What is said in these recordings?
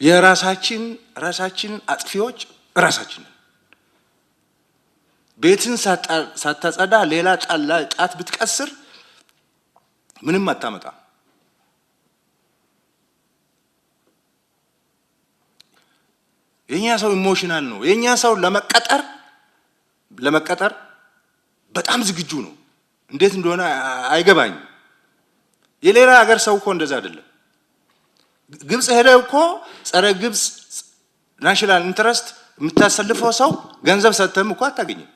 የራሳችን አጥፊዎች ራሳችን ቤትን ሳታጸዳ ሌላ ጣት ብትቀስር ምንም አታመጣ። የኛ ሰው ኢሞሽናል ነው። የኛ ሰው ለመቀጠር በጣም ዝግጁ ነው። እንዴት እንደሆነ አይገባኝም። የሌላ ሀገር ሰው እኮ እንደዛ አይደለም። ግብጽ ሄደው እኮ ጸረ ግብጽ ናሽናል ኢንተረስት የምታሰልፈው ሰው ገንዘብ ሰጥተም እኮ አታገኝም።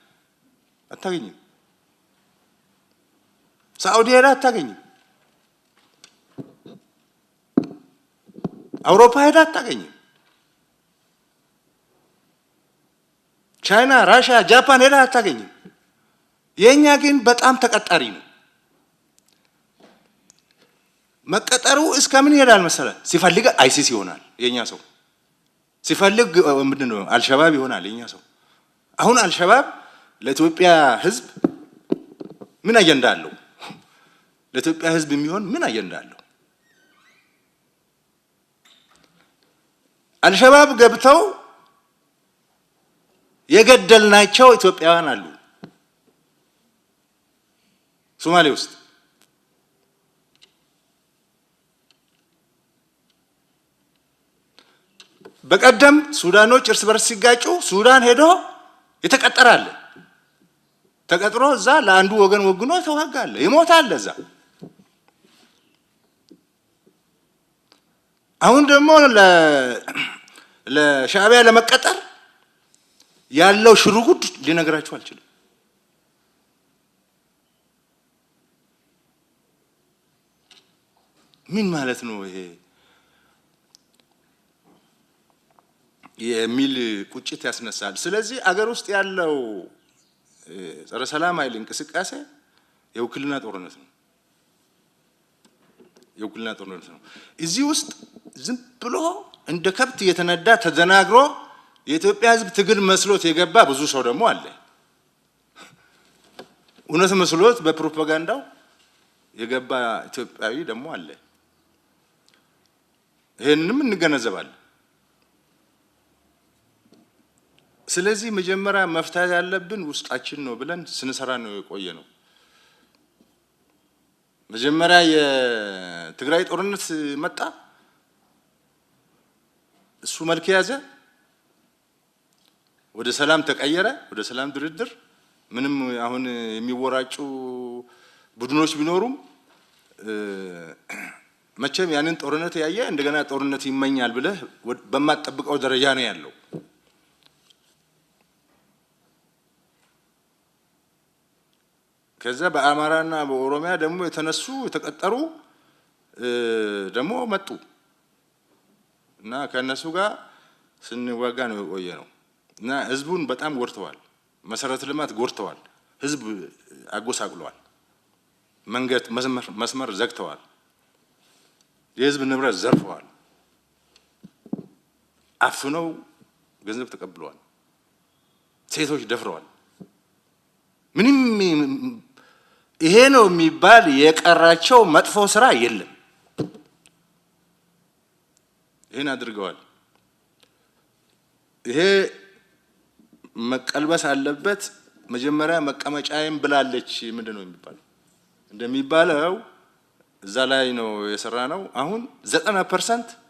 ሳዑዲ ሄዳ አታገኝም። አውሮፓ ሄዳ አታገኝም። ቻይና፣ ራሽያ፣ ጃፓን ሄዳ አታገኝም። የኛ ግን በጣም ተቀጣሪ ነው። መቀጠሩ እስከምን ይሄዳል መሰለ? ሲፈልግ አይሲስ ይሆናል የኛ ሰው፣ ሲፈልግ ምንድነው አልሸባብ ይሆናል የኛ ሰው። አሁን አልሸባብ ለኢትዮጵያ ሕዝብ ምን አጀንዳ አለው? ለኢትዮጵያ ሕዝብ የሚሆን ምን አጀንዳ አለው? አልሸባብ ገብተው የገደልናቸው ኢትዮጵያውያን አሉ ሶማሌ ውስጥ። በቀደም ሱዳኖች እርስ በርስ ሲጋጩ ሱዳን ሄዶ የተቀጠራለ ተቀጥሮ እዛ ለአንዱ ወገን ወግኖ ተዋጋለ ይሞታል እዛ። አሁን ደግሞ ለሻዕቢያ ለመቀጠር ያለው ሽሩጉድ ሊነግራችሁ አልችልም። ምን ማለት ነው ይሄ የሚል ቁጭት ያስነሳል። ስለዚህ አገር ውስጥ ያለው ጸረ ሰላም ኃይል እንቅስቃሴ የውክልና ጦርነት ነው። እዚህ ውስጥ ዝም ብሎ እንደ ከብት እየተነዳ ተዘናግሮ የኢትዮጵያ ሕዝብ ትግል መስሎት የገባ ብዙ ሰው ደግሞ አለ። እውነት መስሎት በፕሮፓጋንዳው የገባ ኢትዮጵያዊ ደግሞ አለ። ይሄንንም እንገነዘባለን። ስለዚህ መጀመሪያ መፍታት ያለብን ውስጣችን ነው ብለን ስንሰራ ነው የቆየ ነው። መጀመሪያ የትግራይ ጦርነት መጣ፣ እሱ መልክ ያዘ፣ ወደ ሰላም ተቀየረ፣ ወደ ሰላም ድርድር። ምንም አሁን የሚወራጩ ቡድኖች ቢኖሩም መቼም ያንን ጦርነት ያየ እንደገና ጦርነት ይመኛል ብለህ በማትጠብቀው ደረጃ ነው ያለው። ከዛ በአማራና በኦሮሚያ ደግሞ የተነሱ የተቀጠሩ ደግሞ መጡ እና ከነሱ ጋር ስንዋጋ ነው የቆየ ነው እና ህዝቡን በጣም ጎርተዋል። መሰረተ ልማት ጎርተዋል። ህዝብ አጎሳቅለዋል። መንገድ መስመር ዘግተዋል። የህዝብ ንብረት ዘርፈዋል። አፍነው ገንዘብ ተቀብለዋል። ሴቶች ደፍረዋል። ምንም ይሄ ነው የሚባል የቀራቸው መጥፎ ስራ የለም። ይሄን አድርገዋል። ይሄ መቀልበስ አለበት። መጀመሪያ መቀመጫዬን ብላለች ምንድነው የሚባለው እንደሚባለው እዛ ላይ ነው የሰራ ነው። አሁን 90%